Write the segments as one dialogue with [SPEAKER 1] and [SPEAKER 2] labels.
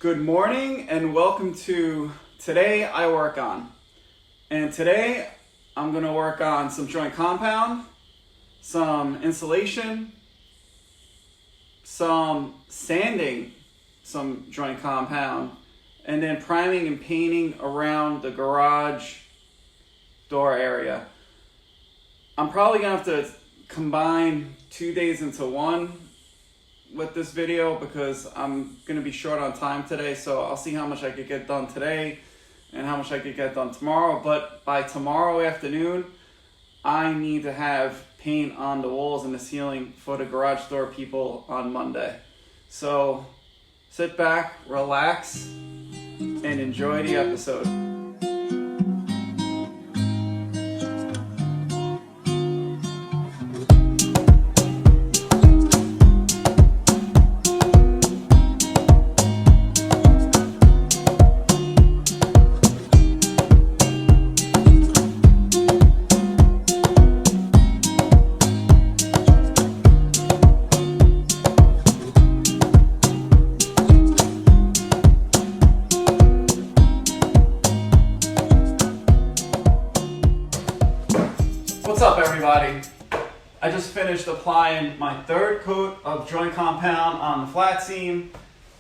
[SPEAKER 1] Good morning and welcome to Today I Work On. And today I'm going to work on some joint compound, some insulation, some sanding, some joint compound, and then priming and painting around the garage door area. I'm probably going to have to combine 2 days into one with this video because I'm going to be short on time today, so I'll see how much I could get done today and how much I could get done tomorrow. But by tomorrow afternoon, I need to have paint on the walls and the ceiling for the garage door people on Monday. So sit back, relax, and enjoy the episode. What's up, everybody? I just finished applying my third coat of joint compound on the flat seam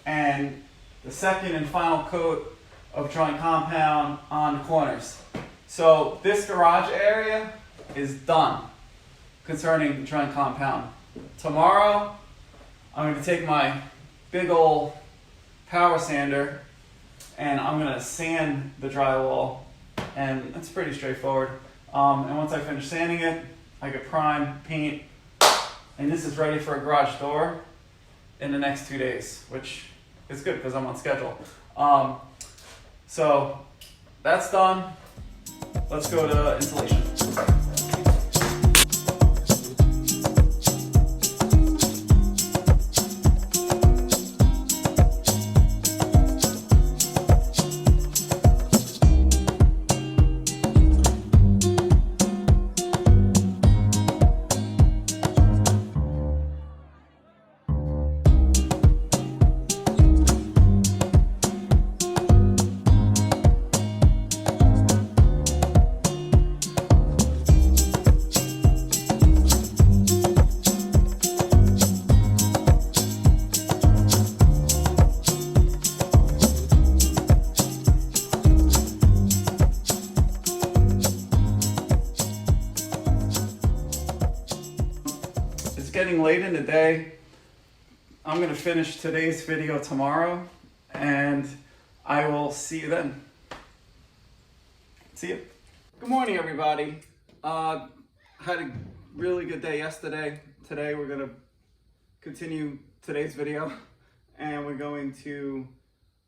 [SPEAKER 1] and the second and final coat of joint compound on the corners. So this garage area is done concerning joint compound. Tomorrow, I'm going to take my big old power sander and I'm going to sand the drywall, and it's pretty straightforward. And once I finish sanding it, I get prime, paint, and this is ready for a garage door in the next 2 days, which is good because I'm on schedule. So that's done. Let's go to insulation. Getting late in the day. I'm going to finish today's video tomorrow and I will see you then. See you. Good morning, everybody. Had a really good day yesterday. Today we're going to continue today's video and we're going to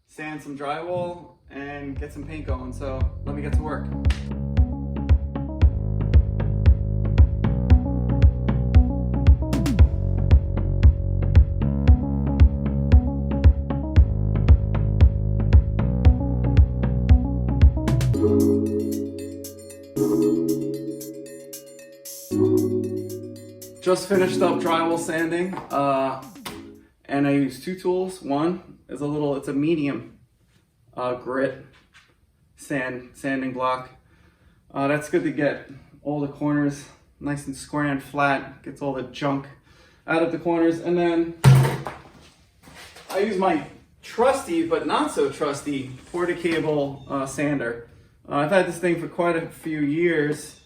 [SPEAKER 1] sand some drywall and get some paint going. So let me get to work. Just finished up drywall sanding, and I used two tools. One is it's a medium grit sanding block. That's good to get all the corners nice and square and flat, gets all the junk out of the corners. And then I use my trusty but not so trusty Porta-Cable sander. I've had this thing for quite a few years,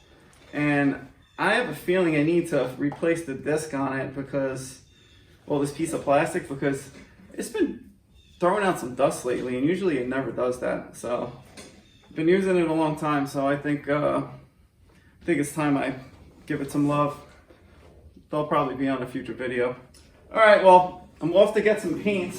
[SPEAKER 1] and I have a feeling I need to replace the disc on it because, well, this piece of plastic, because it's been throwing out some dust lately, and usually it never does that. So I've been using it a long time, so I think it's time I give it some love. They'll probably be on a future video. All right, well, I'm off to get some paint.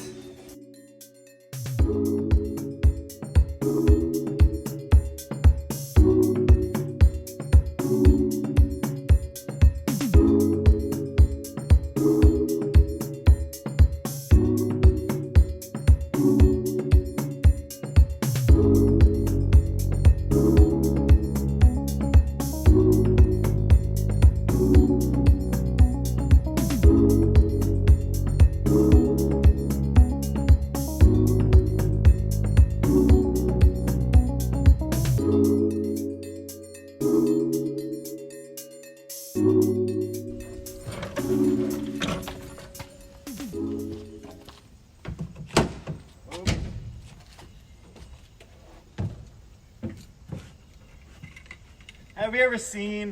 [SPEAKER 1] Have you ever seen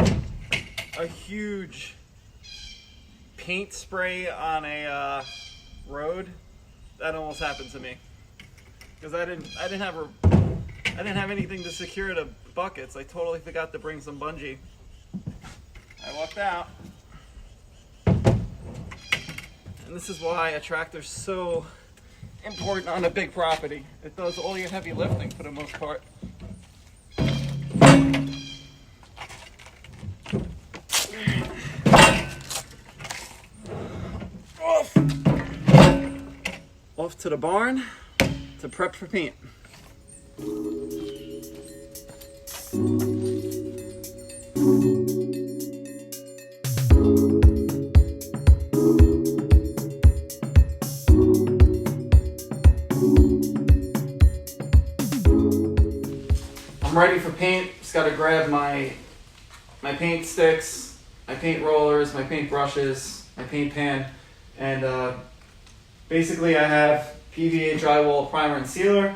[SPEAKER 1] a huge paint spray on a road? That almost happened to me because I didn't have anything to secure the buckets. I totally forgot to bring some bungee. I walked out, and this is why a tractor's so important on a big property. It does all your heavy lifting for the most part. Off to the barn to prep for paint. I'm ready for paint. Just got to grab my paint sticks, my paint rollers, my paint brushes, my paint pan, and basically I have PVA drywall primer and sealer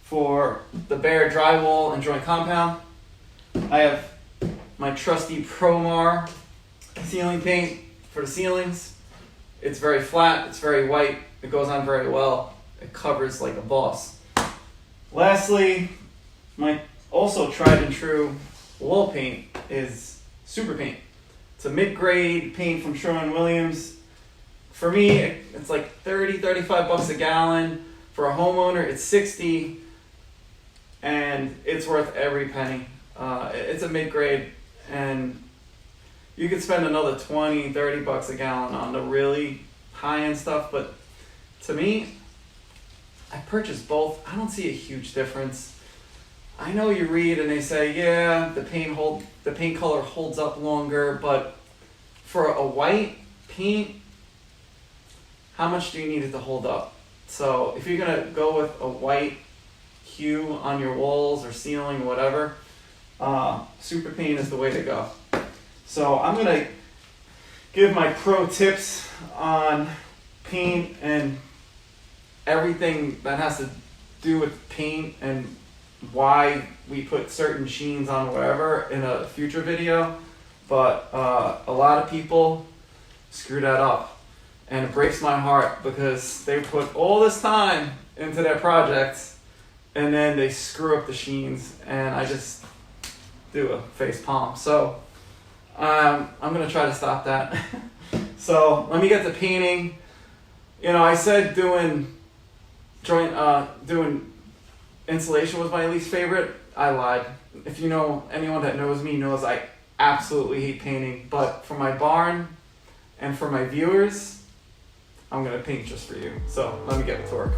[SPEAKER 1] for the bare drywall and joint compound. I have my trusty Promar ceiling paint for the ceilings. It's very flat, it's very white, it goes on very well, it covers like a boss. Lastly, my also tried and true wall paint is Superpaint. It's a mid-grade paint from Sherwin-Williams. For me, it's like 35 bucks a gallon. For a homeowner, it's 60, and it's worth every penny. It's a mid-grade, and you could spend another 20-30 bucks a gallon on the really high-end stuff, but to me, I purchased both. I don't see a huge difference. I know you read and they say, yeah, the paint color holds up longer, but for a white paint, how much do you need it to hold up? So if you're gonna go with a white hue on your walls or ceiling, whatever, Superpaint is the way to go. So I'm gonna give my pro tips on paint and everything that has to do with paint and why we put certain sheens on whatever in a future video, but a lot of people screw that up, and it breaks my heart because they put all this time into their projects and then they screw up the sheens, and I just do a face palm. So I'm gonna try to stop that. So let me get to painting. You know, I said doing insulation was my least favorite. I lied. If you know, anyone that knows me knows I absolutely hate painting, but for my barn and for my viewers, I'm gonna paint just for you. So let me get to work.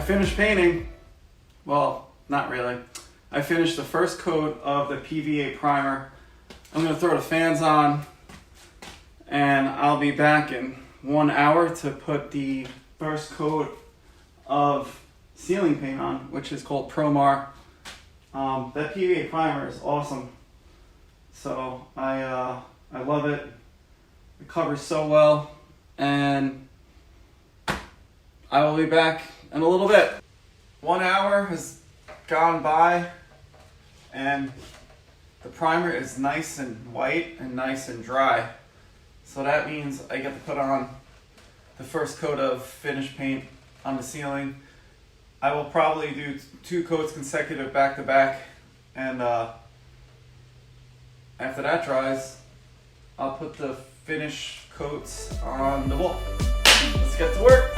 [SPEAKER 1] Finished painting. Well, not really. I finished the first coat of the PVA primer. I'm going to throw the fans on, and I'll be back in 1 hour to put the first coat of ceiling paint on, which is called Promar. That PVA primer is awesome. So I love it. It covers so well, and I will be back in a little bit. 1 hour has gone by, and the primer is nice and white and nice and dry. So that means I get to put on the first coat of finish paint on the ceiling. I will probably do 2 coats consecutive back to back, and after that dries, I'll put the finish coats on the wall. Let's get to work.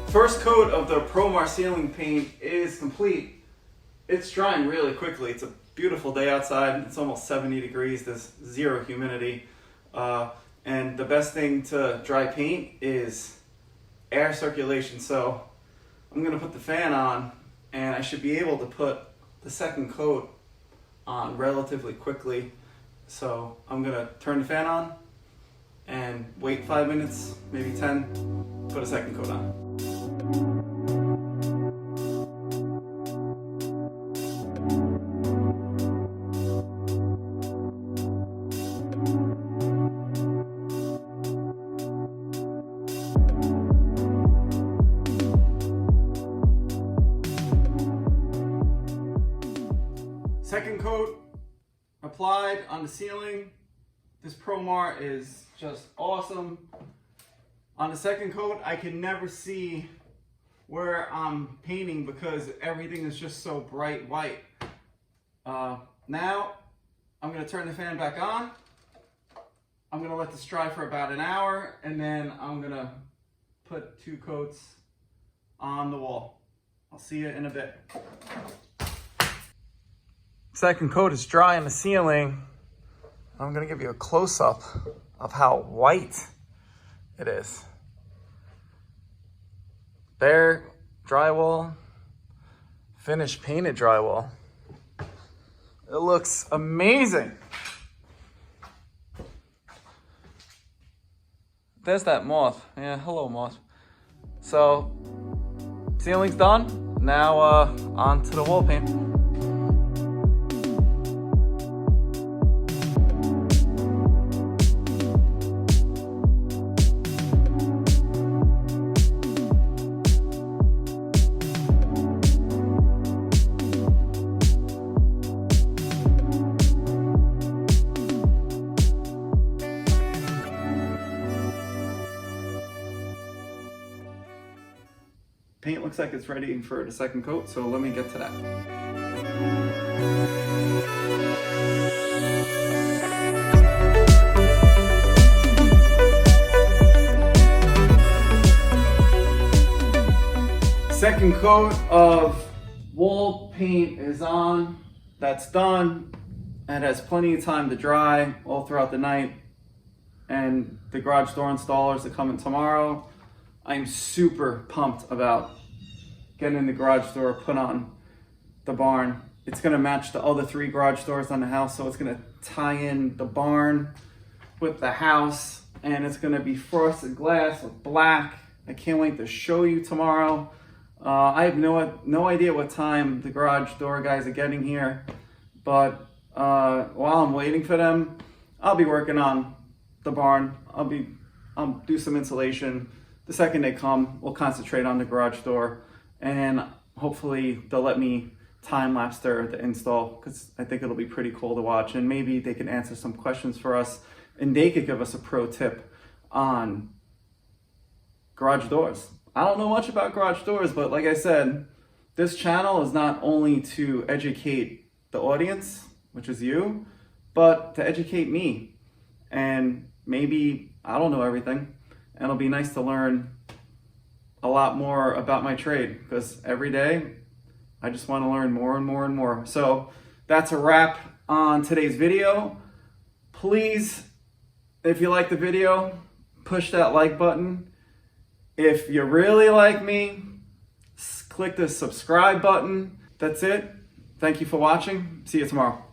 [SPEAKER 1] First coat of the Promar ceiling paint is complete. It's drying really quickly. It's a beautiful day outside. It's almost 70 degrees. There's zero humidity. And the best thing to dry paint is air circulation. So I'm gonna put the fan on and I should be able to put the second coat on relatively quickly. So I'm gonna turn the fan on and wait 5 minutes, maybe 10, put a second coat on. Second coat applied on the ceiling. This Promar is just awesome. On the second coat, I can never see where I'm painting because everything is just so bright white. Now, I'm gonna turn the fan back on. I'm gonna let this dry for about an hour and then I'm gonna put 2 coats on the wall. I'll see you in a bit. Second coat is dry on the ceiling. I'm gonna give you a close-up of how white it is. Bare drywall, finished painted drywall. It looks amazing. There's that moth. Yeah, hello moth. So, ceiling's done. Now on to the wall paint. Paint looks like it's ready for the second coat, so let me get to that. Second coat of wall paint is on. That's done. It has plenty of time to dry all throughout the night. And the garage door installers are coming tomorrow. I'm super pumped about getting the garage door put on the barn. It's gonna match the other 3 garage doors on the house, so it's gonna tie in the barn with the house, and it's gonna be frosted glass with black. I can't wait to show you tomorrow. I have no idea what time the garage door guys are getting here, but while I'm waiting for them, I'll be working on the barn. I'll do some insulation. The second they come, we'll concentrate on the garage door, and hopefully they'll let me time-lapse the install, because I think it'll be pretty cool to watch, and maybe they can answer some questions for us, and they could give us a pro tip on garage doors. I don't know much about garage doors, but like I said, this channel is not only to educate the audience, which is you, but to educate me. And maybe I don't know everything. And it'll be nice to learn a lot more about my trade, because every day I just want to learn more and more and more. So that's a wrap on today's video. Please, if you like the video, push that like button. If you really like me, click the subscribe button. That's it. Thank you for watching. See you tomorrow.